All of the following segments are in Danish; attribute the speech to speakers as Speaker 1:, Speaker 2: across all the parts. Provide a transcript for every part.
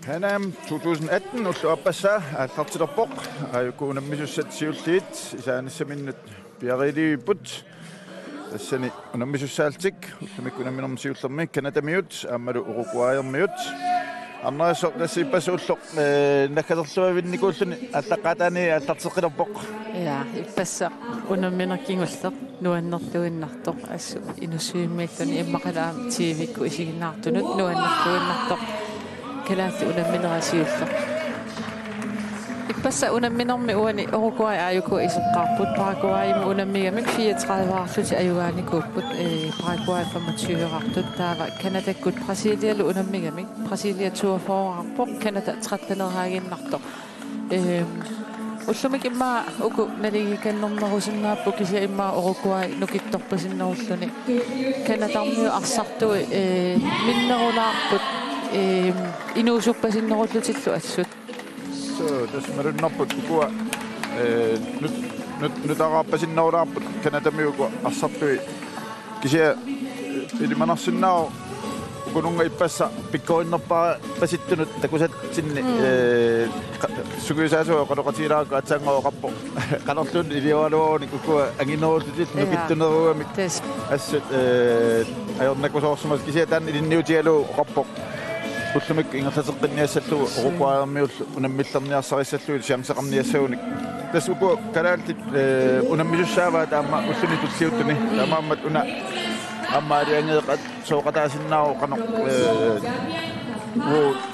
Speaker 1: Hanam 2018 ulluappassa aallartilerpoq ayukuunammisusat siulliit isaanissaminut piariliipput тассани унаммисуссаалтик уллумиккунамминерм сиуллерми канадамиут аамалу уругуайермиут арнаасо тассиппасууллоқ наккалерлуавинникууллуни аллаққатаани аллартеққилерпоқ
Speaker 2: я иппасса унамминеркингуллеқ нуаннерлуиннартоқ ассу инусуиммииллуни иммақалаам тивикку исигиннаартунут нуаннерлуиннартоқ калаат унамминерасиуллеқ иппасса унамминерми уани Уругвай аюку исеққарпут Парагвайми унаммигамик 34-арлути аюгааникууппут Парагвай 25-артут таава Канадаккут Бразилиалу унаммигамик Бразилия 42-арпоқ Канада 13-нераагиннарто уллумик имма уку налигиканнернерусиннааппу кися имма Уругвай нукитторпасиннеруллуни Канадармиу арсартуи миннерулаарпут инуусуппасиннеруллутиллу ассут
Speaker 1: so tässä merunnapput kua nyt arappasinnaulaarput kanadamiuku assartui kisia ilimanarsunnao kununga ippassa pikkoinnerpaa pasittunut takusat sinne sukuisaasua qaloqatiilaaqa atsaangoaqappo qalerlun iliualuuni kukua anginerullutit nukittuneruamik assut ajornakusoorsumas kisia tan ilinniutialu qappo уллумик ингерласеққинниассаллугу Уругвайермиуллу унаммиллерниарсарissаллуи сиамсеқарниассагуник тасуку калаалтит унаммисуссааваа таама уллуни туллиуттуни таамааммат уна аммаалиангеэқат сооқатаасиннаау қано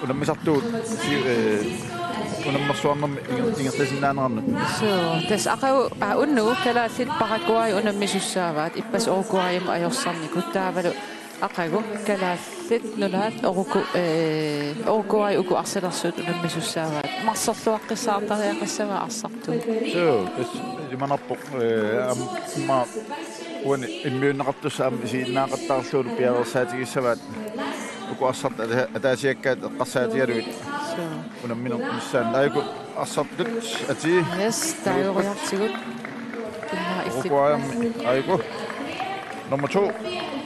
Speaker 1: унаммисартуут унаммерсуарнерми ингерласиннаанернут
Speaker 2: so тас ақау унну калаалтит Парагвай унаммисуссааваат иппас Уругвайим ajorсарникут таавалу ақагу калааллит нулаат Уругвай уку арсалерсуут унаммисуссааваат марсерлуаққиссаартариақиссава арсарту
Speaker 1: so тас иманарпоқ амма уани иммиуннеқартуссаам исииннаақаттаарлуулу пиаверсаатигиссаваат уку арсарт атаасиаккаат эққарсаатигалуит унамминермиссаан наику арсартут ати
Speaker 2: yes таайориартигут
Speaker 1: Уругвайерми айку nummer 2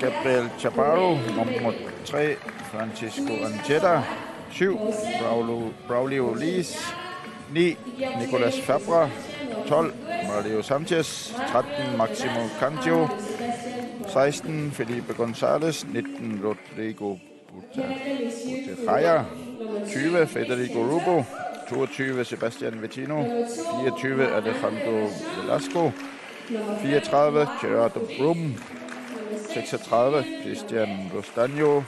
Speaker 1: Gabriel Chaparro, nummer 3 Francisco Ancheta, 7 Braulio Liz, 9 Nicolas Fabra, 12 Mario Sanchez, 13 Maximo Cantio, 16 Felipe González, 19 Rodrigo Butejaya, 20 Federico Rubo, 22 Sebastian Vettino, 24 Alejandro Velasco, 34 Gerardo Brum, 36 Cristian Rostagno,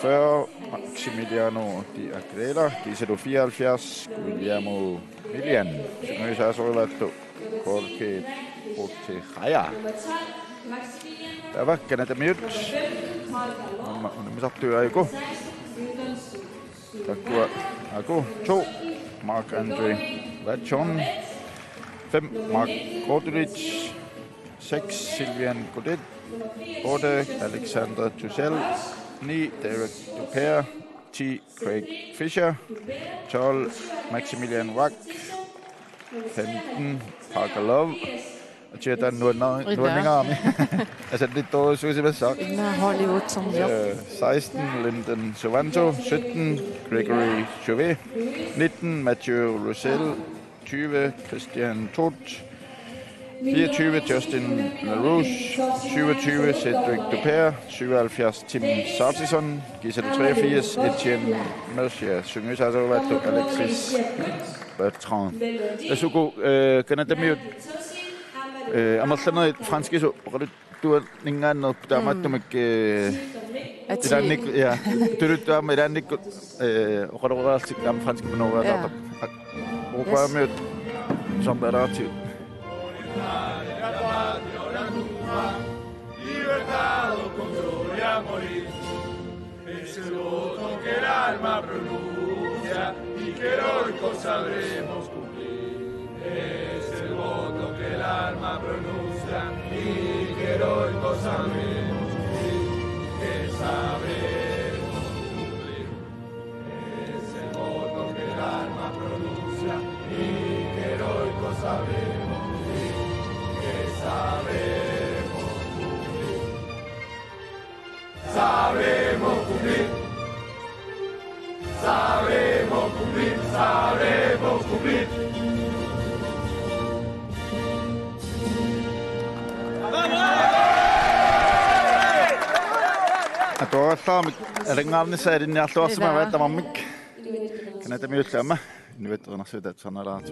Speaker 1: 40 Maximiliano Di Aguilera, Giselo 74 Guillermo Milian, Syngysaasorivattu Jorge Butejaya. Tämä Kanadamiut. Unammisartui aiku. Takkua aiku 2 Marc-André Vachon, 5 Mark Gordulic, 6 Sylvian Godet, 8 Alexander Tussell, 9 Derek Dupere, 10 Craig Fisher, 12 Maximilian Wack, 15 Parker Love. Tjetan nuanningaami. Altså lidt dårligt suicibassak.
Speaker 2: Hollywood som job.
Speaker 1: 16 Lyndon Sovanto, 17 Gregory Chauvet, 19 Mathieu Roussel, 20 Christian Todt, 24 Justin LaRouche, 27 Cedric Dupere, 77 Tim Sartison, Giselle 83 Etienne Mercier, Syngysaasorivattu Alexis Bertrand. Asuku Kanadamiut амерланери франскису оқалуттуа нингааннер таамааттумак илаанник я турутаама илаанниккут оқалураартик таама франски панораатаартап оқаамиут самбараати libertado con gloria morir es el voto que el alma pronuncia y que heroico sabremos cumplir es el voto que el alma pronuncia pronuncia y que heroico sabemos cumplir, que sabemos cumplir. Ese voto que el alma pronuncia y que heroico sabemos cumplir, que sabemos cumplir. Sabemos cumplir. Sabemos cumplir, sabemos cumplir.
Speaker 3: Atuallaamik alingaarnissa elinniarluarsima tamamik kanatamiullaama nivetternersutat sarnalaartu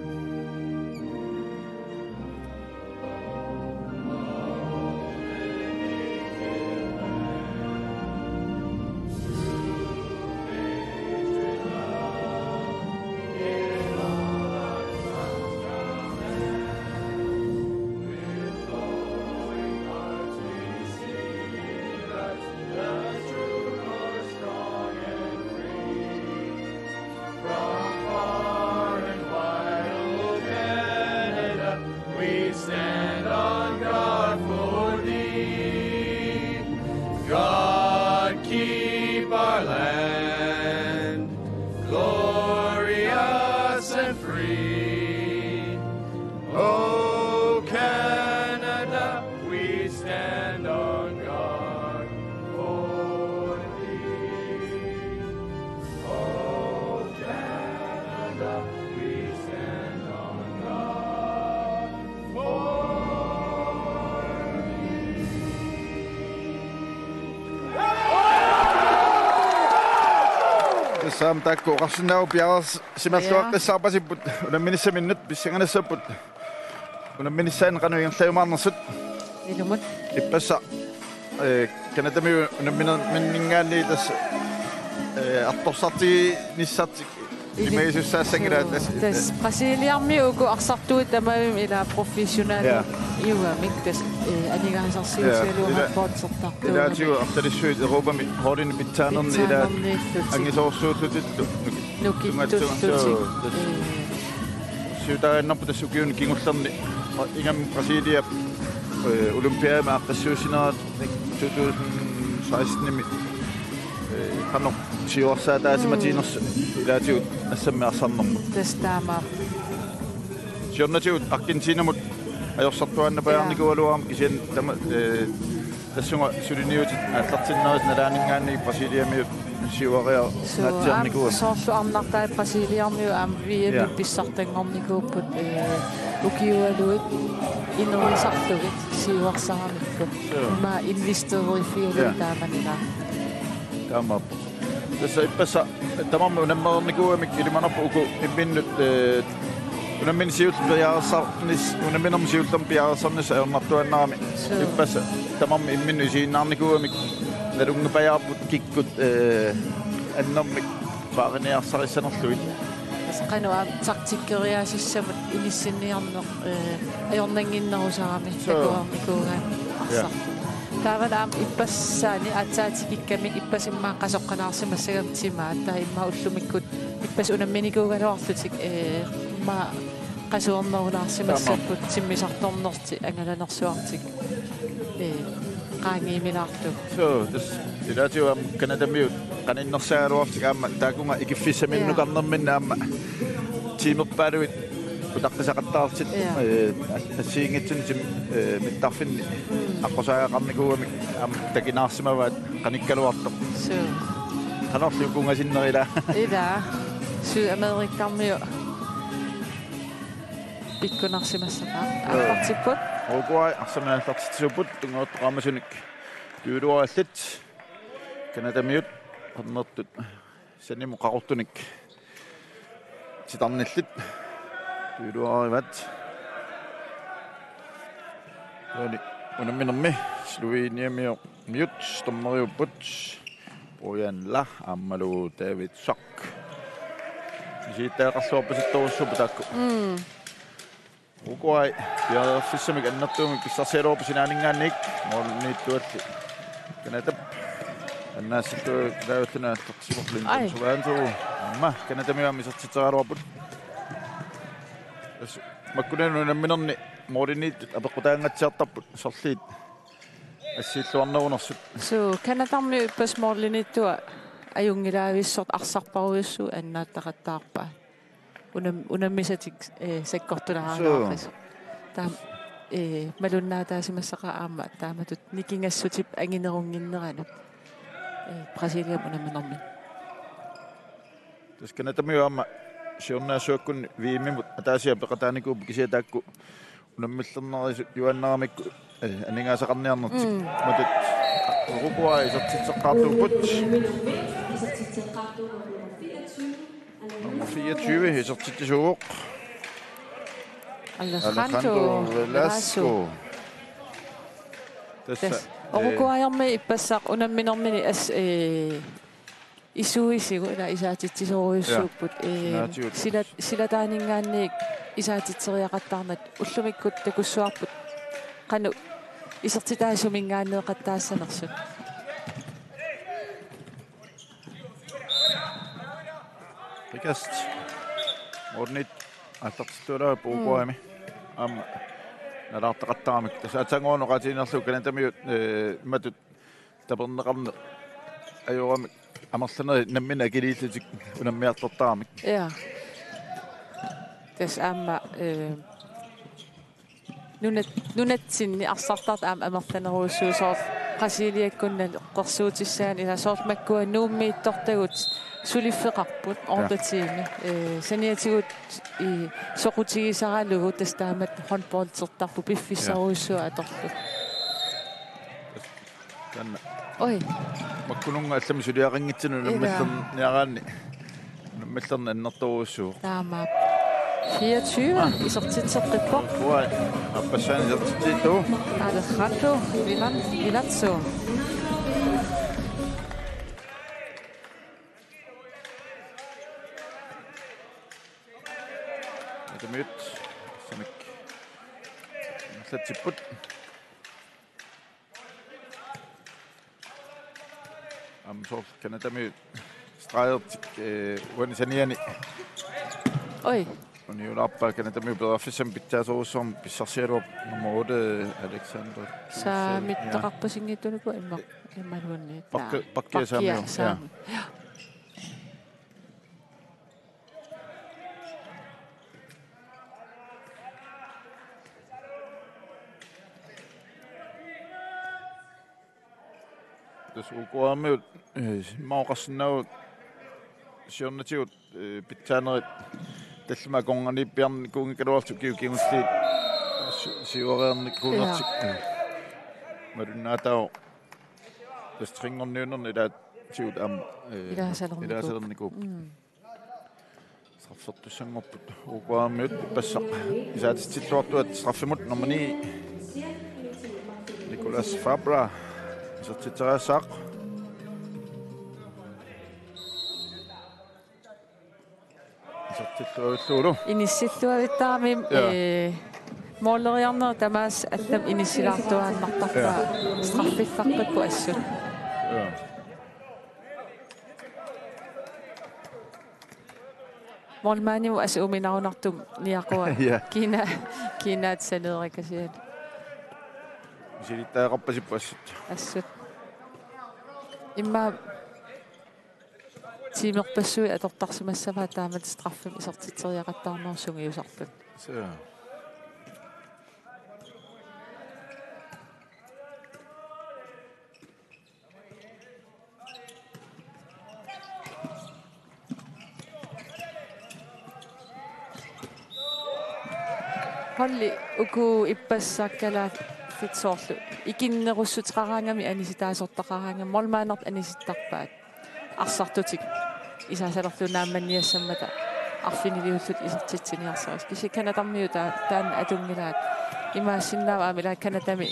Speaker 3: Sam takko qarsinau piaras simalluaqqissaarpasiput unamminissaminut pissanganassapput unamminissaan qanuigerlajumaarnersut
Speaker 2: ilumut
Speaker 3: ippassa kanatami unamminningaanni tas artorsarti nissartik imaisussaassangila
Speaker 2: tas Brasiliarmi uku arsartuut tamavim ila professional iugamik tas anigaasarsiusialuumaappoorsertartu
Speaker 3: ilaatiu artalissuit Europami hoorlini pittaanerni ila angisoorsuututittu
Speaker 2: nukittuttut
Speaker 3: siutaannerpu tassukiun kingullerni ingam Brasilia olympiaama aqqassuusinerat 2016 qanno siuarsaataasimatiners ilaatiu assammi arsarnermu
Speaker 2: tastaama
Speaker 3: siornatiut Argentinamut ajorsortuanna pajarnikualuaam kisian tama tassunga suliniut allartinneris nalaaningaanni Brasiliami siuaria natsiarnikuam
Speaker 2: soorlu arnartaa Brasiliarmi am VM pissartangornikuupput ukiualuit inerisartugit siuarsaaramikku ma investerifiulu taamanila
Speaker 3: tamap tässä ippassa tamammu nammarnikuamik ilimanarpu uku imminnut unammin siulpiaarsaarnis unamminam siultam piaarsaarnis aernartuannaami ippassa tamammu imminnu isiinnaarnikuamik nalungapajaarput kikkut annermik paariniarsarissanerluit
Speaker 2: qanua taktikkeriaasissamut inissinniarneq ajornanginnerusaami takuarnikuugaan arsartu taavanaam ippassaani atsaatikikkami ippasimmaa qasoqqanaarsimassagertimaa taa imma ullumikkut ippas unamminikuugaluarlutik ma qasuornerulaarsimassapput simmisartornerti angalanersuartik qaangiimilaartu
Speaker 3: so this ilaatiu am kanadamiut qaninnersaaluartik aamma taakunga ikiffisaminnukarnerminna aamma tiimerpaaluit utaqqisaqattaartit assiingitsun sim mittarfinni aqqosaaqarnikuamik am takinaarssimavaat qanikkaluartoq
Speaker 2: so
Speaker 3: qanorlukungasinnerila
Speaker 2: ila Sydamerikkarmiu pikkunarsimassaqaa aqartipput
Speaker 3: Uruguay arsamanaallartitsuput tungauttoqaamasunik tuuluarallut kanadamiut qannertut sanimu qaqortunik sitarnillut tuuluarivat oni unamminermi Sloveniamio miut stommeriupput Bojanla ammalu David Sock siitaqarsuarpasittorussuputakku Uruguay piarfissamik annertuumik pissarsialuorpasinaaningaannik moorniittualli kanatap annaasittu laauttuna tartsimorlin suvaantu amma kanatamiaami sartiteraluarput makkunanu namminerni mooriniit apeqqutaangatsiartarput sorlit ассииллуарнерунерсут
Speaker 2: so канатарми пасмоорлинитtua ajungilaavissoort arsarparuissu annaаттaqattaarpa unammisatik sakkорtularaagaaqis taam malunnaataasimassaqa aamma taamatut nikingassutip anginerunginneranut Brasiliam unamminermi
Speaker 3: taskanatamio aamma siornaasuakkun viimimut ataasia peqataanikuup kisiataakku unammilernerisut juannaramikku aningaasaqarniarnertik matut Uruguay isertitseqqaartuuput nummer 24 isertitsuuq
Speaker 2: Alejandro
Speaker 3: Velasco
Speaker 2: tässä Uruguayarmi ippassaq unamminermini as isuisigu ila isaatittisoruissuupput silataaningaanniik isaatitseriaqattaarnat ullumikkut takussuarput qanu isertitaasumingaanneeqattaassanarsut
Speaker 3: Rikast ornit аллартитуулаа пуугуами аама налаартақаттарамик тасаатангуунеқатиинерлу канатамиут матут тапернеқарне аюрамик амерланери наммина акилииллутик унаммиартортарамик
Speaker 2: ja tas aama nunatsinni arsartart aama amerlaneruussuusoort qasiliakkunnal qersuutissaan ila soort makkua nuummiittortagut suliffeqarput ordatiimi saniatigut I soqutigisaralugu tastaamat håndboldsertarpu piffissaruussua atorlu
Speaker 3: kanna
Speaker 2: oi
Speaker 3: makkununga allami suliaqanngitsinu nammallerniaraanni nammallerna annertoruussuu
Speaker 2: taama 24 isertitseqqippoq
Speaker 3: uai appassaani isertittiittu
Speaker 2: Alejandro Vilazzo
Speaker 3: Tamit sanik satsiput amsor kanatami streget uanisaniani
Speaker 2: oi
Speaker 3: uniulappa kanatami bedriftsam bittaasorussum pissarsialup nummer 8 Alexander
Speaker 2: sa mittaqarpasingittuniku immaluanni
Speaker 3: pakkiasaamio ja Uruguaymiut maoqarsinnagut siornatigut pitsaaneret talluma konganiippiarni kuungikaluartu kiukingulliit siuareerni kuunertik malunnaatao stringorniunerni ilaat siut am ilaasalernikuup straffertussangorput Uruguaymiut passaq isaatitsilluartuat straffimut nummer 9 Nicolas Fabra isertiteraassaaq isertilluarulluulu
Speaker 2: inissilluavittaarmi mooleriarner tamaas allam inissilaartuaannartarpa straffiffarpakku assut molmaanimu asuuminarunartum niaqua kiinaat saneerikasiat
Speaker 3: Silittaaqarpasippu
Speaker 2: assut imma tiimerpassui atortarsumassava taamat straffim isertitseriaqattaarnersungiusarput holli uku ippassaakkalaat fitsoorlu ikinnerussutqaraangami anisitaasortaqaraanga molmaanert anisittarpaat arsartutik isaasalerlunaammanniassammata arfiniliullut isertitsiniarsaris kisikanatarmiu taan atungilaat imaassinnaawaami laa kanatami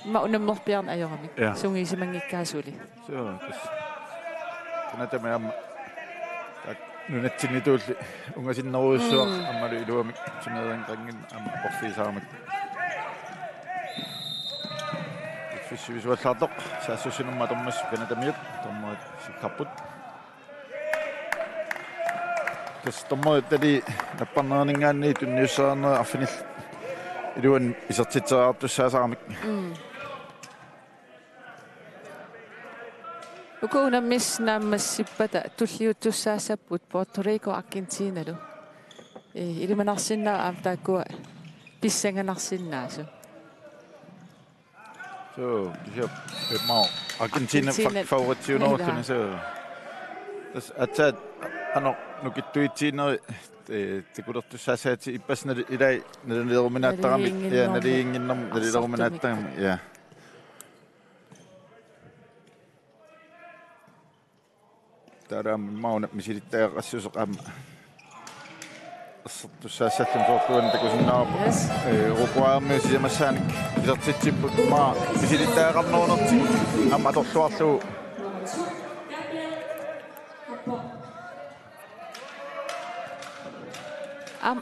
Speaker 2: imma unammerpiarna ajoramik sungiisimangikkaasuli
Speaker 3: kanatami amma nunatsinituulli ungasinneruussuaq ammalu iluamik suneeranqangin amma porfiisaaramik visuallartoq saassusinumma tormas kanatamiut tormaat sikkarput kas tormaat tali napparneringaanni tunniussaarner arfinil Iluan isartitserartussaasaaramik.
Speaker 2: Ukuunammis naammassipata tulliutussaasapput Puerto Rico Argentinalu. Ilimanarsinnaa aamtaakkua pissanganarsinnaasu.
Speaker 3: Så det her mau Argentina favoritionertune så. Das at ano nukittuitsiineri det kunne du så sige til ipasna i dag når det er ruminattaramik ja når det er ingen når det er ruminattaramik ja. Der mau misilittää rassusoqam assartussaassallan soorluan takusinnaarpu uruguaammi siamassaanik isartitsipput maa misilittaaqarnernerti amma torluarlu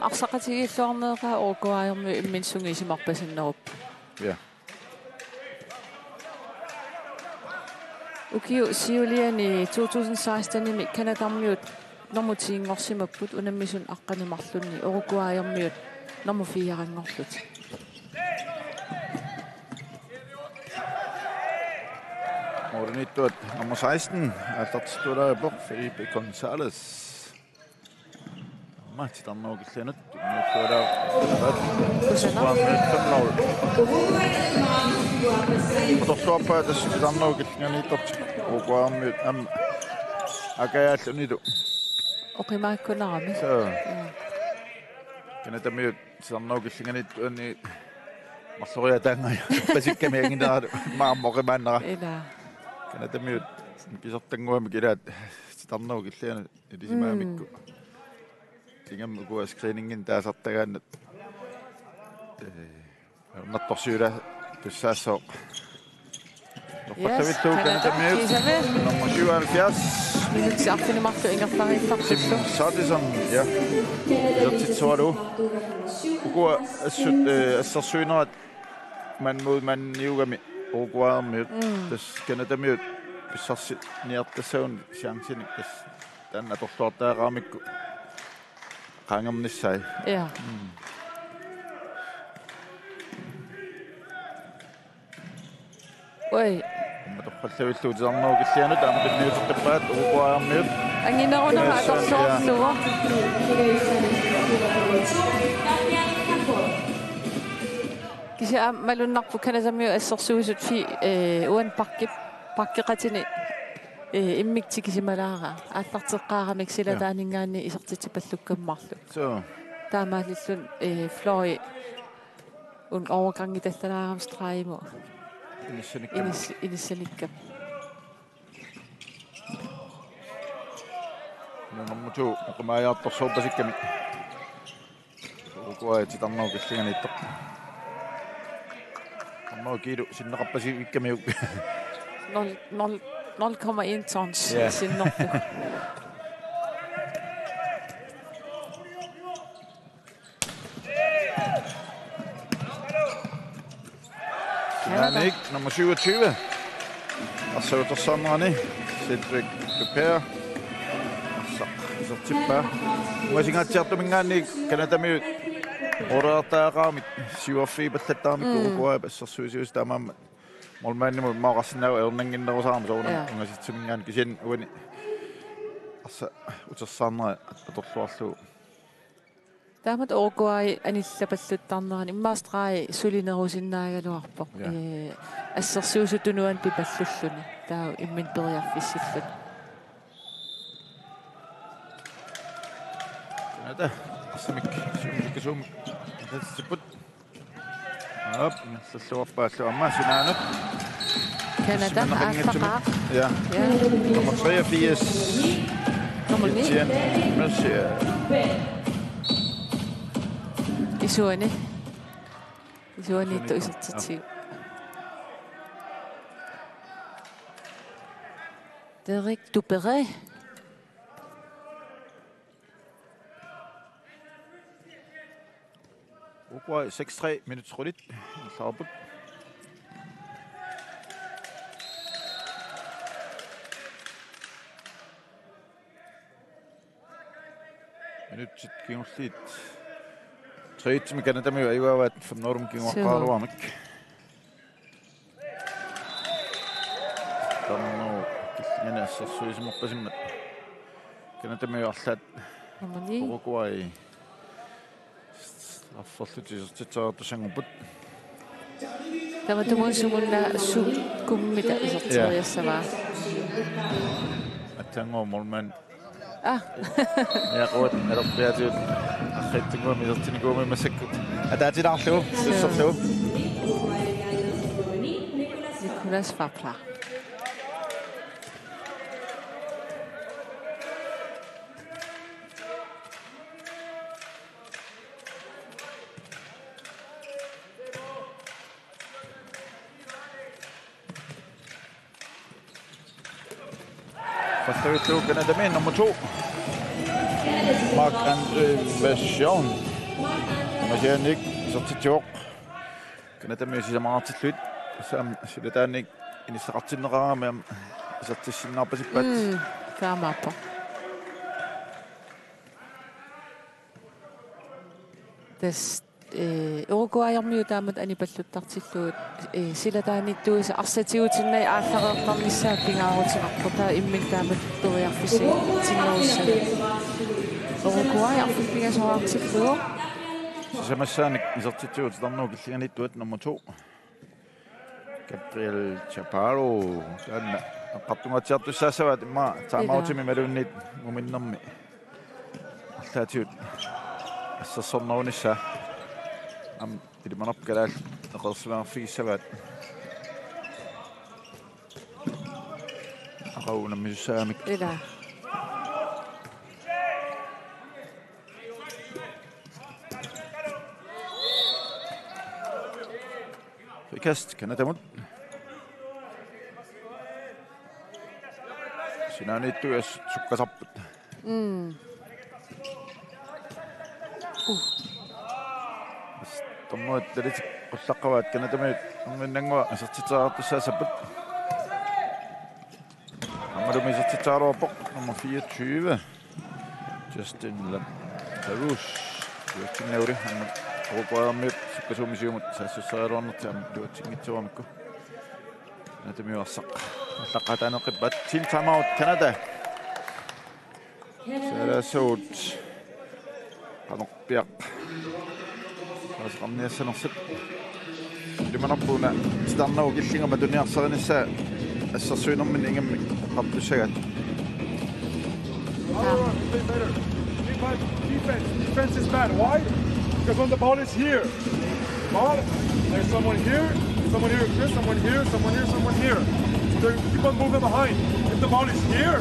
Speaker 2: Arsaqatigiilluarneeqa uruguaayermi imminsungiisimarpasinnerup.
Speaker 3: Ja.
Speaker 2: Ukiu siuliani 2016 Kanadarmiut normutiingorsimapput unammisun aqqanimarlunni uruguaayermiut normufiarangorlut.
Speaker 3: Mornittuat nummer 16 atartstuulaa Felipe González. Mati tannoogillanut nuuttualaa suaammiuttamlaul. Otorluarpaa tassu tannoogillangiitortik uruguaammiut akajaallunilu.
Speaker 2: Oqimaakkunarami.
Speaker 3: So. Kanatamiut tannoogillanganittu anni marloriataangaja pasikkamiangineralu maammoqimaannera.
Speaker 2: Ila.
Speaker 3: Kanatamiut kisortanguami kilaat tannoogillanu ilisimaamikku. Tingam ugu screeningin taasartagaannat nattorsuula tussaassoo
Speaker 2: Yes, Kanatamiut
Speaker 3: nummer 77
Speaker 2: minutsiartinimarlu ingertariifartussu
Speaker 3: Sadison ja isartitsualu ugu assut assarsuinerat man niugami uruguaarmiut tas Kanatamiut pissarsi niartassaun chanceni tas tanna torluartaaqaramikku qaangermnissai
Speaker 2: ja. Oi.
Speaker 3: Mataqallavilluu tisarnerugillianut aamqinniutertappaat uruguaarmiut
Speaker 2: Anginerunera atorluarluga. Kisia malunnarpu Kanatamiut assersuusut fi uan pakkiqatini immiktikisimalaaqa aallarteqqaaramik silataaningaanni isartitipallukkammarlu.
Speaker 3: So.
Speaker 2: Taamaalillun Flori un overgangitallalaaramstraimu. Inissanikka.
Speaker 3: Nummer 2 qamaajaartorsuuppasikkami. Uruguay-titarnerugilliganiittoq. Tarnerukiilu sinneqappasivikkamiuk.
Speaker 2: 0,1 tons sinnertu.
Speaker 3: Janik, nummer 27. Og så der sommererne. Cedric Dupere. Så tipper. Må jeg sige, at minganik Kanatamiut. Orataaqaamit 47 battattaamik Uruguay så synes der man molmanni maqarsinau erninginnerusaarma soona ungasitsumingaan kisin uani assa utersaarnera atorluarlu
Speaker 2: Taamat Uruguay anillapalluttarnerani immaastrai sulinerusinnaagaluarpoq assersuusutunuan pipallulluni taa immin periarfissillut
Speaker 3: Nada assamik suumikasum tassiput Op, nallalluarpaallu amma sinaanut
Speaker 2: Canada aaffaqaaq
Speaker 3: ja nummer 83
Speaker 2: nummer 9
Speaker 3: Mercier
Speaker 2: isuani tuisertitiu Derek Dupere
Speaker 3: Uruguay 6-3 minutter rullet. Saabut. Minut kiinnostit. Trøjt med Canada med jo været 5 år omkring og var ikke. Dann killingen så som også som Canada med allad Uruguay. Affollut til sangubut.
Speaker 2: Der var det måske sugummi der isotteria sama.
Speaker 3: Attango molman. Ja, godt. Er der bedre خدت قومي ضربتني قومي مسكت أداتي نعطيه صفته
Speaker 2: نيكولاس فابلا
Speaker 3: فاستويتو كندا مين نمبر 2 Marc-André Vachon. Majanik sortitjoq. Kanata miusisamaratillut. Sam silataannik inissaqartinneqaraamam sortissinnaarpasippat.
Speaker 2: Kaamaappa. Das Uruguay-armiu taamat anipalluttartilluut silataanittuisa arsatiutinnai ааллареэртарнissaа пингаарутиқарпута иммик таамат туриарфиси тиннеруссаа Uruguay арфиппигасоаартиллугу
Speaker 3: сисамассааник исертитсуут тарнуу киллиганиттуат номер 2 Gabriel Chaparro таанна аққартунгатсиартуссаассаваат имма таамаутими малууннит муминнэрми алтаатиут ассассорнерунisса am ilmanap kalaal aqersuarfiissavaat aqaunammissaamik
Speaker 2: ila
Speaker 3: fikast kanatamut sinanittuas sukkasarput Tommoit det qollaqawaat kanatamiit anginnangua asertitsaartussaasaput amalumi asertitsaaruarpoq nummer 24 Justin Larouche yuatsinnauri anna Uruguay-armiut sukkasuumisiumut saassaaruarnertaam luatsingitsuarmikku kanatamiuarsaq allaqataanoqippat til timeout Canada Sarasot qanorpiaq Asqamniassanersip limanarpuuna starnau killingama tuniarsarinissa assarsuinermin ingammik qartussagat
Speaker 1: Defense is bad. Why? Because when the ball is here, there's someone here, someone here, someone here, someone here, someone here. So keep on moving behind. If the ball is here,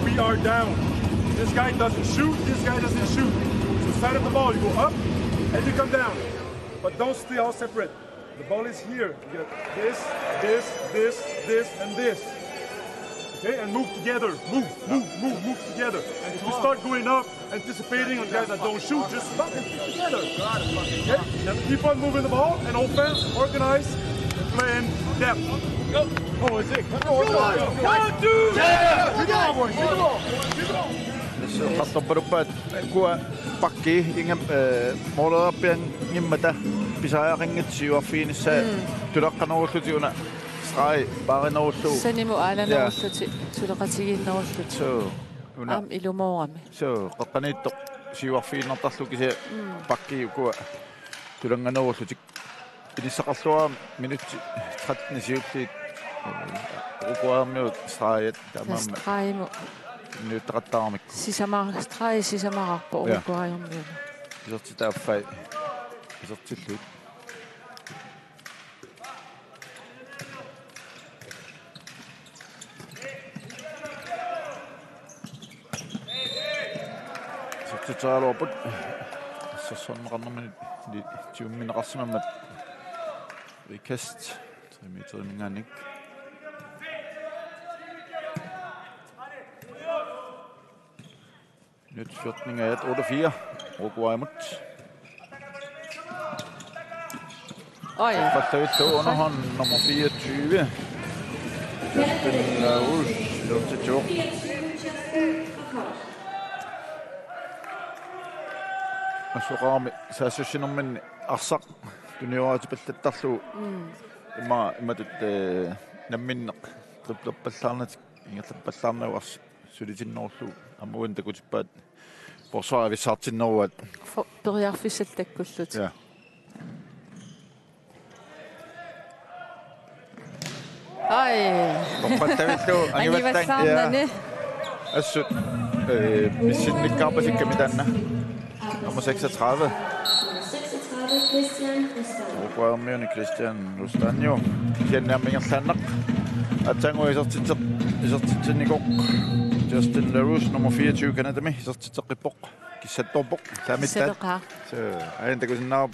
Speaker 1: we are down. This guy doesn't shoot, this guy doesn't shoot. So side of the ball, you go up and you come down. But don't stay all separate. The ball is here. You get this, this, this, this, and this. Okay, and move together. Move together. And if you start going up, anticipating on guys that don't shoot, just stop and keep together. Okay? And keep on moving the ball and offense, organize, and play in depth. Go. Oh, is it? One, two, yeah! Keep it on, boys. Keep it on. Keep it on.
Speaker 3: So, kattoparupat kuwa pakki ingam molerappian ngimmata pisaaaqingitsiuarfiinissa tulaqqanerulutiuna strai barinerullu
Speaker 2: sanimu aalanerulluti tuleqatigiinnerullut
Speaker 3: so
Speaker 2: am ilumoorami
Speaker 3: so qaqqaniittoq siuarfiinnertarlu kisia pakki kuwa tulanganerullutik ilissaqarluara minutti 13 siulliit Uruguay-armiut straiet tamamma
Speaker 2: straimu
Speaker 3: Nytrattarmik.
Speaker 2: Sisamararpo Uruguay-armiut.
Speaker 3: Isertitaaffai. Isertillut. Isertitaaluarput. Sassonneqarnermani tiummineqarsimammat. Rikast. 3 meter mingaannik. Nyt 14 af 8-4. Uruguay mot.
Speaker 2: Oj.
Speaker 3: Fortøjt til underhånd nummer 24. Justin Larouche. Til 2. асоqaarmi саассуссинерманни арсақ туниораатипаллаттарлу иматут намминнеқ триплаппаллаарнат ингерлаппаллаарнаварс сулитинноорлу амуун такутиппаат порсуаависсаартиннеруат
Speaker 2: периарфиссаттаккуллут
Speaker 3: ja
Speaker 2: ай
Speaker 3: компаттавиллу
Speaker 2: ангиваллаарнани
Speaker 3: ассут миссинниккаарпасиккамитаанна nummer 36 Oguarmioni Christian Rustanjo Kiannaamingерлааннақ атсангуисертитсинникоқ Justin LaRouche nummer 24 Kanadami isертитеққиппоқ киссатторпоқ таамиттаат so аин такусиннаа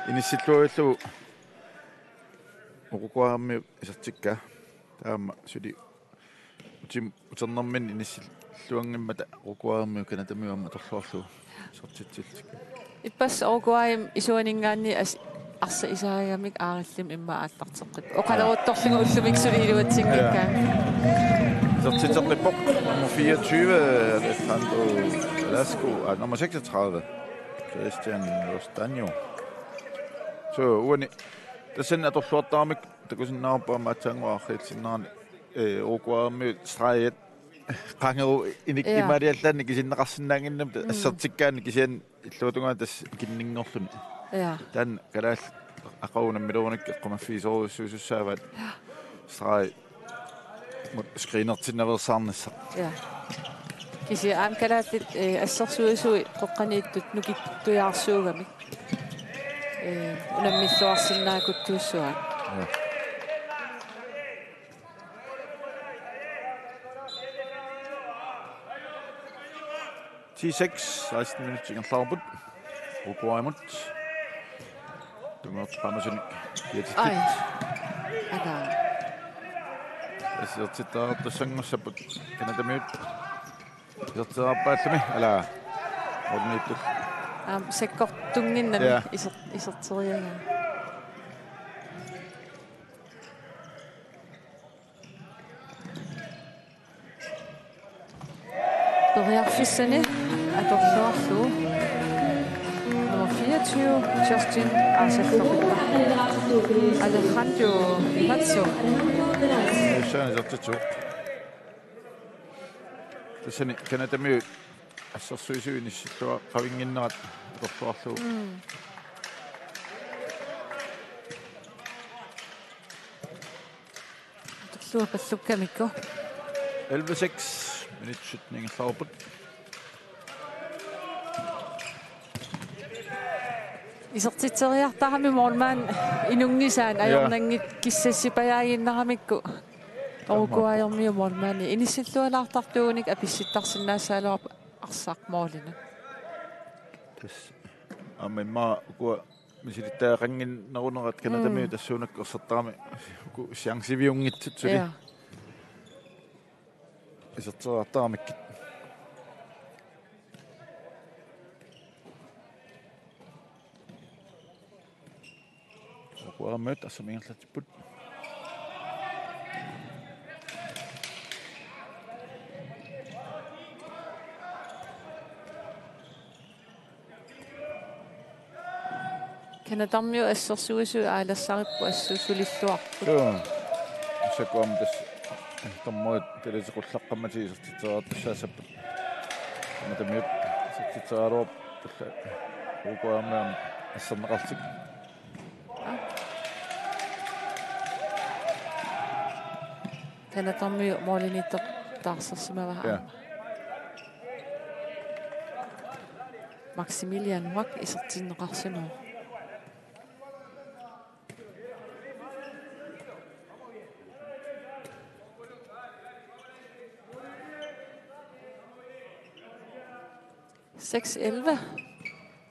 Speaker 3: инissилluаллу Oguarmi isертикка таама сули утим утернэрмин инissилluангиммата Oguarmi Kanadami амма торлоорлу сортитсилтик
Speaker 2: иппас Oguarmi исуанингаанни арса исаагамик аариллим имма ааллартеққит оқалерутторлугу уллумик сулиилуатсингиккаа
Speaker 3: сортитеққиппоқ nummer 24 Alejandro Velasco nummer 36 Christian Rostanjo så uani tasen atorluartaarmik takusinnaarpa maatsaanguarriitsinnaarni Oguarmi straiet qangeru inikkimaaliallanni kisinneqarsinnaanginnam assertikkaani kisian illuutungaa tas kinninngorluni
Speaker 2: ja
Speaker 3: dan kalaal aqaunammiluunik qamaffiisoruussuusussaavat strai screenertinnaversaarnissa
Speaker 2: ja kisi am kalaallit ассерсуисуи qoqqaniittut nukittujaarsuugamik unamмиллуарсиннаакуттууссуа
Speaker 3: T6 16 minutter ingerlaarbut Oguarmut Tungot Panasonik
Speaker 2: ай ага
Speaker 3: Asertitaartussangussaput kanatamiut iserteraappaallumi ala orniittu
Speaker 2: sekkortunginnami iserteriaga toriarfissani atorluarlu nummer 24 Justin Arsakorippa Alejandro Matzo
Speaker 3: Isertittu Tassani kanatamiut ассерсуисуинissillua qavingиннерат аторluarlu
Speaker 2: atorlua pallukkamikku
Speaker 3: 11:06 minut ingerlaarbut
Speaker 2: isertiteriartarami mormaan inungisaan ajornangit kissassipajaaginneramikku Oguarmiu mormaani inissillualaartartuunik apissittarsinnaassaaluarpa арсаақмоолина
Speaker 3: тас аммаа уку мисилиттаақангин нарунерат канатами тассуунак ерсертарами уку сиангсивиунгитсут сули исертерартарамиккит уку ассамингерлатиппут
Speaker 2: Kanadammiu assersuisu aalassarippu assuusulilluarput
Speaker 3: сакуам тас томмоит телесеқуллаққамати исертитераартассаасаппут канатамиут исертитераалуар талла Oguarmiam ассернеқартик
Speaker 2: Kanadammiu moolinittaq taarsersimavaha Maximilian Wack isertinneqarsunoo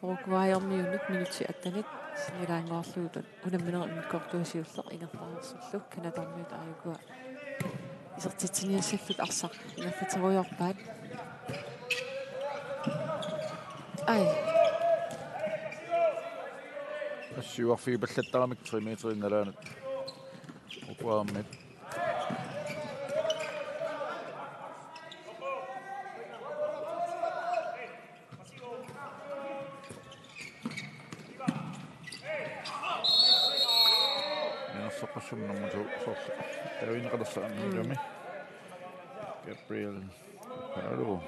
Speaker 2: Oguarmiunut minutti attanit sinilaangoorluutut unamminerit kortuusiulleq ingerlaarsullu Kanadammiut aayukua isertitsiniassallut arsaq ingerlateruyorpaat ай
Speaker 3: ассуарфи баллаттарамик 3 метрин налаанут Oguarmiut som nummer 2. Så der er jo en retterstand. Gabriel Pardo.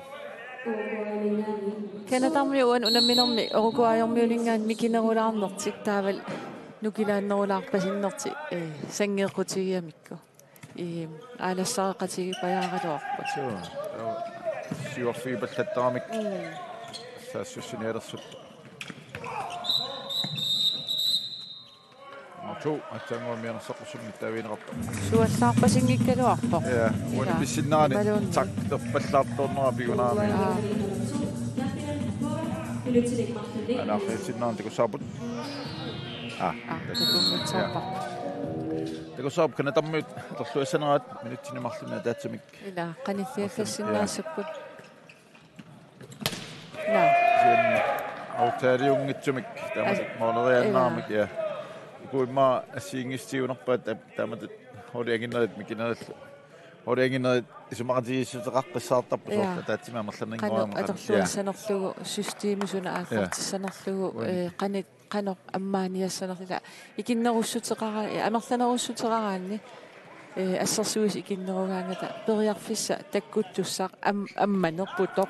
Speaker 2: Kanadammiuan unamminermi orukuajormiulingaan mikinerulaarnertik taaval nukilaannerulaarpasinnerti sangeequtigiamikku аалассареқатиги паяаралуарпут
Speaker 3: сиуарфиипаллаттарамик саассуссинеерсут мату аттангуамианерсаққусумми тавинераппа
Speaker 2: суаллаарпасингиккалуарпо
Speaker 3: я уни писсиннаани тактэрпаллаарторнера пигунаами анаахисиннаан тикусаапут
Speaker 2: такуммитсаарпа
Speaker 3: тикусаап канатаммиут торлуассанераат минутсинемарлуна таатсамик
Speaker 2: ила каниффиаффассиннаасаппут на
Speaker 3: сиан аутариунгитсумик тамат моолерианнаамик я икуимма ассиингистиунерпаат тамат хориагиннерит микинерал хориагиннерит исумақатигиссутеқаққиссаартарпу соорта таатсима амерланнингуама
Speaker 2: аторлуассанерлугу системисуна ааллартиссанерлугу қанит qano ammaaniassanerlila ikinnerussutеqara amerlanerussutеqaraanni ассерсуис икиннеругаангата периарфисса таккуттуссаақ амманерпутоқ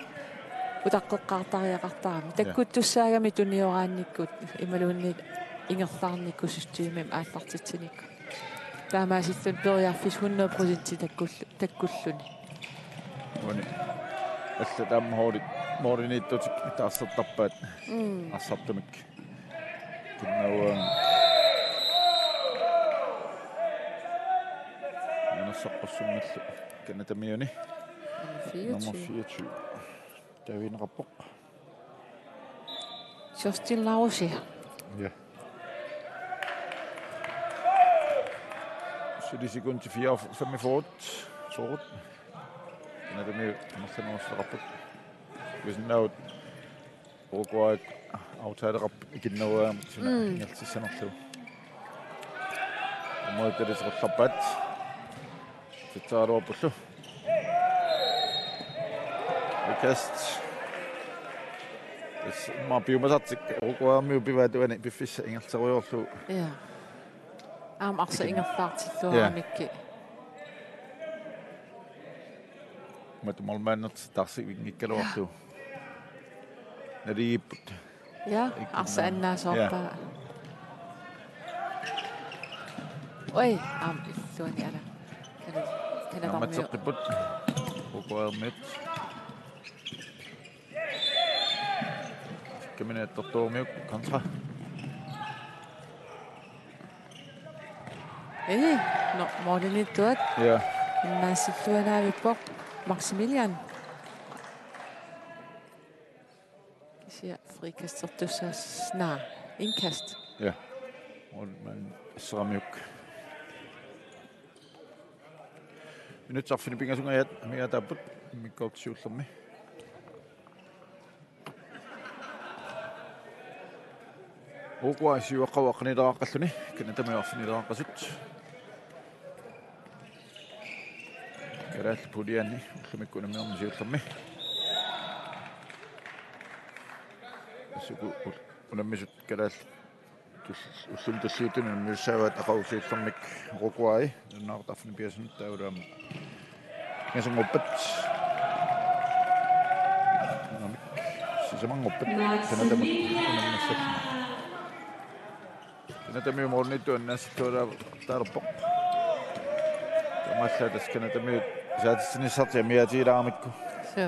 Speaker 2: утаққеққартариақартарами таккуттуссаагами туниораанниккут ималуунни ингерлаарникку системим ааллартитсиникку таамаасиллун периарфис 100% таккуллуни
Speaker 3: уни алла таама хоорит моориннииттутик таассертарпаат ассартумик киннауа нанасаққуссуммаллу канатамиуни номер 24 тавинераппоқ
Speaker 2: Sjostillausi
Speaker 3: ja 7 sekunder til 4 forud kanatamiu amерланерусеқарпут виснаут Uruguay autaalerap ikinnaua suna ingertissannерлу амоитерисеқарларпаат титсааруаппуллу викаст ма биумасартик Uruguay пиваатуани пиффисса ингертеруйорлу
Speaker 2: ja арса ингерлаартиллуарамикки
Speaker 3: матумалмааннерт тарсивингиккалуарлу налииппут
Speaker 2: ja arsa annaasорпа ой илluani ala
Speaker 3: канаматсеққиппут Uruguay-мит кэминэттортуумиук контра
Speaker 2: no molinittuat
Speaker 3: ja
Speaker 2: naassilluanaavippoq Maximilian ja frikastortussaasna indkast
Speaker 3: ja og man sramjuk minutsaarfini pingasungajat miataaput mikkoortisiullermi Uruguay siuaqqavuaqqanileрааққаллуни канатамиуарфинилерааққасут караал пулианни уллумиккунамиорни сиуллерми суку унаммисут караал уллум тассиутуна миуссааваат ақаусииллермик Uruguay нунаартарфни пиасун таулаам ясунгоппат намик сисамангоппат канатамут унаммассат канатами морниту аннасситуалаа таарпоқ тамааллаатас канатами саатиссинissartia миатилаарамикку
Speaker 2: so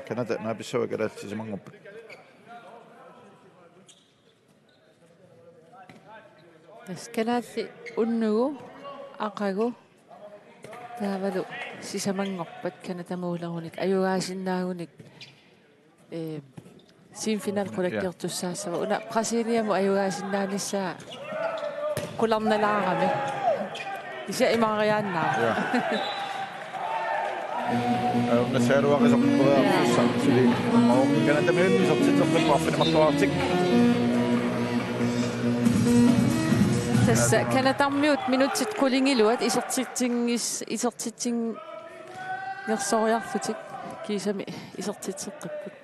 Speaker 3: каната нааписсава караал сисамангоппат
Speaker 2: таскалаалли уннугу ақагу таавалу сисамангорпат канатамуулеруник аюгаасиннаагуник симфинал qulakkiortussaassava una Brasiliamu аюгаасиннаанissaa qulарналаарами ися имариааннаа
Speaker 3: насааруақисорпуаақуссаамсили канатамиунни сортитсерпиммаарфинамарлуартик
Speaker 2: тасса канатармиут минутсит qulingилуат исертитсин нерсориарлутик кисами исертитсеққиппут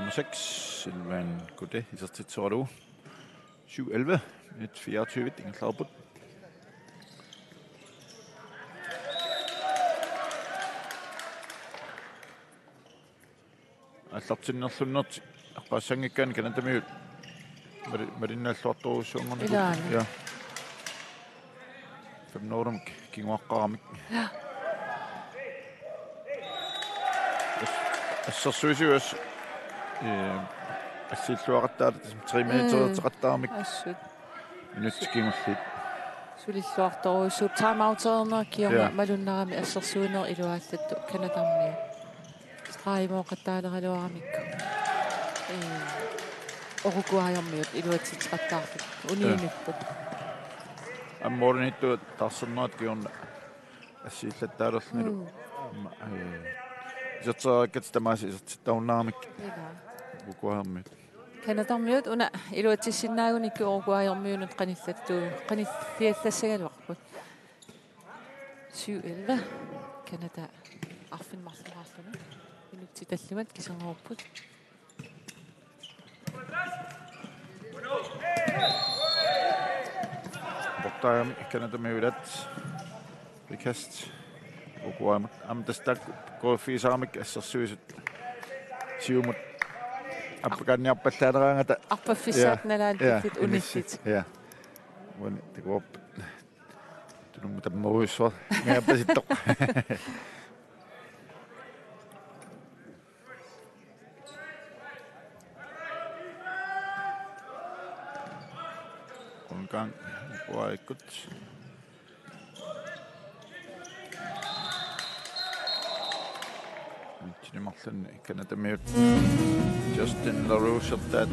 Speaker 3: nummer 6, Silvan Godet, i sit så du. 7-11, et 24, ingen slag på. Allortinnerlunnert qassangikkaan kanatamiut marinnaallortoruussuungerniku ja 5 kinguaqqaramik assarsuisius assilluaqattaat 3 minutter teqattaarmik minuttikingullit
Speaker 2: sulilluartoruussuut timeouterner kiorma malunnarami assarsuuner iluaallattu kanatarmia qaimoqattaaleраluарамикку Uruguayammiut iluatsitqattaarput uniinipпут
Speaker 3: амморнитtu тарсернаат киорна ассииллаттаалерлнилу жатсааккат тамааси исертиттауннаармик Uruguayammiut
Speaker 2: канатармиут уна илуатсиссинаагуникку Uruguayammiунут qanillаттуу qanilliallassagaluarput 7-11 Канада арфинмарлуаарлуна минутти таллимат кисангорпут
Speaker 3: Bortdagen Canada med bekast Uruguay am tastak går fiisaamik assarsuisut siumut appakanni appallaaneraangata
Speaker 2: appaffissaatnalaantillit unillit
Speaker 3: ja wan tikuop tunum tammuussua ngaapasittoq onkaan Uruguaykut Martin Canada med Justin LaRouche that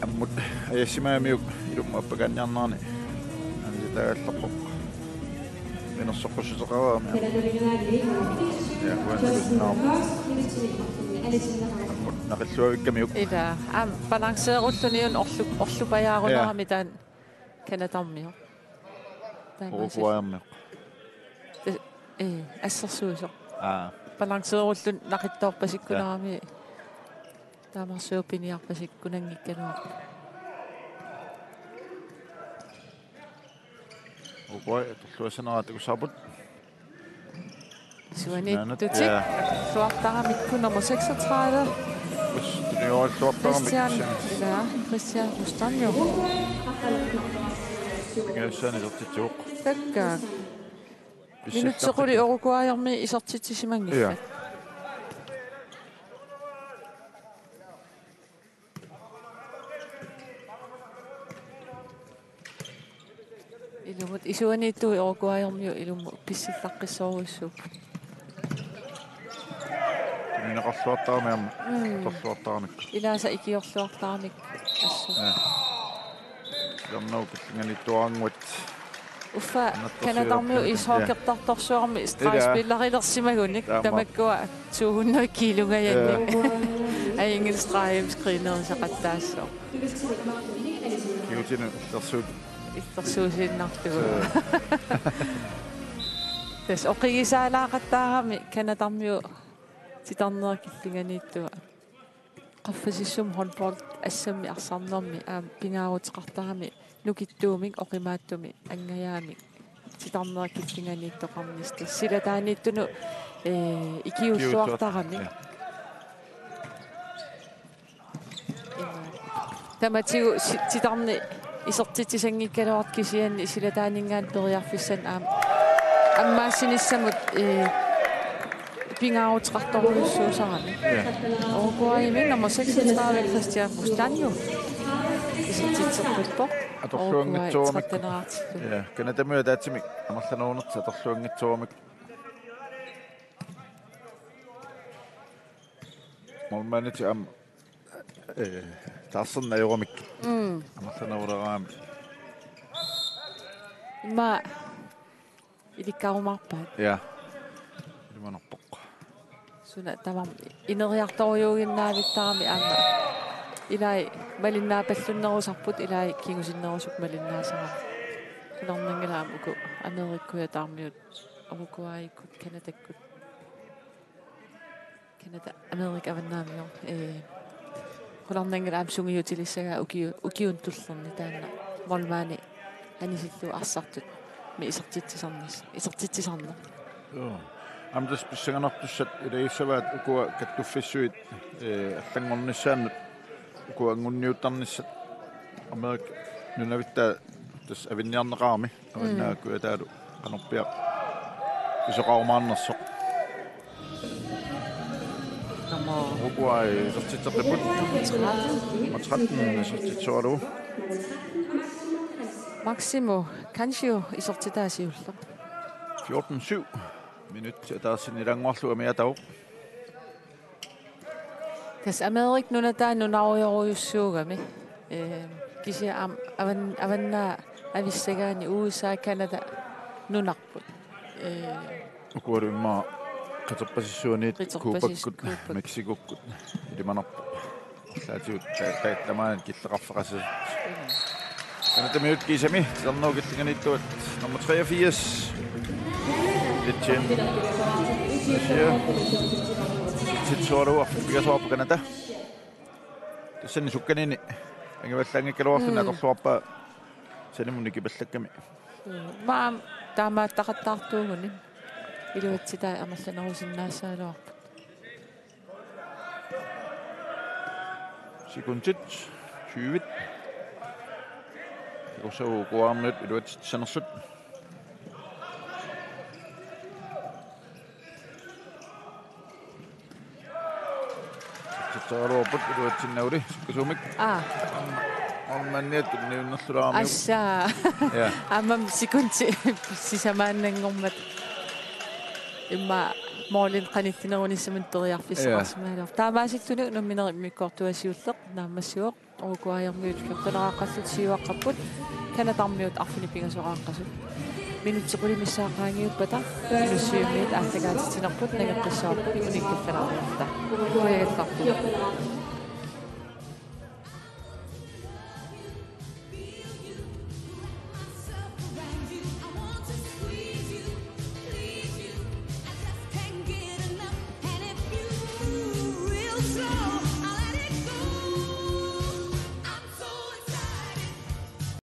Speaker 3: ammut ayasimaamiuk ilumappaganniarnaani anitaallaqoq minерсоққусутеқараами ja ammut naqilluavikkamiuk
Speaker 2: ila balanceerulluniun orlupajaarunerami taan Kanatarmiu
Speaker 3: Uruguayammiq
Speaker 2: assarsuusoq balanceerullun naqittoorpasikkunerami taamarsuupiniarpasikkunanngikkanuaq
Speaker 3: Uruguay torluasaneraatikussaaput
Speaker 2: suanittutik luartaramikku nummer 36 Christian Mustanjo
Speaker 3: Ingaassaanisertitsuuq
Speaker 2: takkaak minutsequli Uruguayarmi isortitisimanngiffa ilumut isuanittu Uruguayarmiu ilummu pissillaqqissoruissuup
Speaker 3: minaqarluartaarmiam torluartaaramik
Speaker 2: ilaasa ikiorluartaaramik assu
Speaker 3: Jamnau killinganittuaranguat
Speaker 2: uffa Kanatarmiu ishookertartorsuarmi strajspillerilersimagunik tamakkua 200 kilungayannik aingil strajemskriinerisaqattaassoo
Speaker 3: kiutinu tersuut
Speaker 2: ittersuusinnartugu tas oqigisaalaaqattaarami Kanatarmiu titarnerkillinganiittua qaffasissum håndbold assami arsarnermi pingaaruteqartarami nukittuumik oqimaattumi angayaami titarnerkillinganiittoqarnista silataaniittunu ikiulluartarami tamatigu titarni isertitisanngikkaluart kisianni silataaningaan periarfissan аммаассинissamут пингааруteqartoruissuusarami Uruguaymi nummer 36 Christian Mustanjo isititserputpoq
Speaker 3: atorluangitsuumik ja Canada taatsimik amarlanuunerta atorluangitsuumik molmaniti am taarsernajuramik amarlanuuleraami
Speaker 2: ma ilikkarumarpaat
Speaker 3: ja ilmanerpoq
Speaker 2: suna tamam ineriartoriuginnaavittarami aama ilai malinnaapallunnerusarput ilai kingusinnerusuk malinnaasara kunarnangalaam uku amerikkuya taarmiut Uruguaykut Kanadakkut Canada Amerika avannaamio qullarnangal aamsungiutilissaga ukiuntullerni taanna molmaani anisittu arsartut mi isartitsisarna
Speaker 3: amtas pissanganertussat ilaissavaat ukua kattuffissuit allangornissaannut ukua angunniuttarnissat Amerika nunavittaa tas avinniarneqaarmi avannaakku ataalu qanorpiaq isoqarumaannersoq ukua isartitseqiput matratn isartitsualu
Speaker 2: Maximo kanskio isortitaasiulleq
Speaker 3: 14-7 minut ataarsinilangorlu amiatau
Speaker 2: tas Amerik nunataannunariorujussuugami kisia avanna avissagaani USA Canada nunarput
Speaker 3: ukuarumma qaterpasissuuniit kuupakkut Meksikukkut ilimanarpu laatiut taittamaan killeqarfaqasis Canada minut kisami ternuukittinganittuat nummer 83 Litchen Asia Titsuaru affigasoorpu Canada tassani sukkanini angivallangikkaluarluna atorluarpa salimuni kipallakkami
Speaker 2: maam taamaattaqattaartuuguni iluatsitaa amerlanerusinnaassaaluarpu
Speaker 3: sekundit 20 Kosovo kuarnut iluatsitsanersut Titsuaruarput iluatsinnauli sukkasumik Almanniat niunnerlulaarmiu
Speaker 2: assaa amam sikunti sisamaannangormat imma moolin qanittinerunissament teriarfissaqarsmaalor taamaasittunu numminerik mikkortuasiulleq naammassuoq urukuajarmiut kertoneraaqqallut siuaqqapput kanatarmiut arfini pingasoqaaqqasut minutsequlimissaaqaangiuppata inussiumiit aattagaatitinerput nageqqissaarput unikkiffanarnerta kuyagattarpu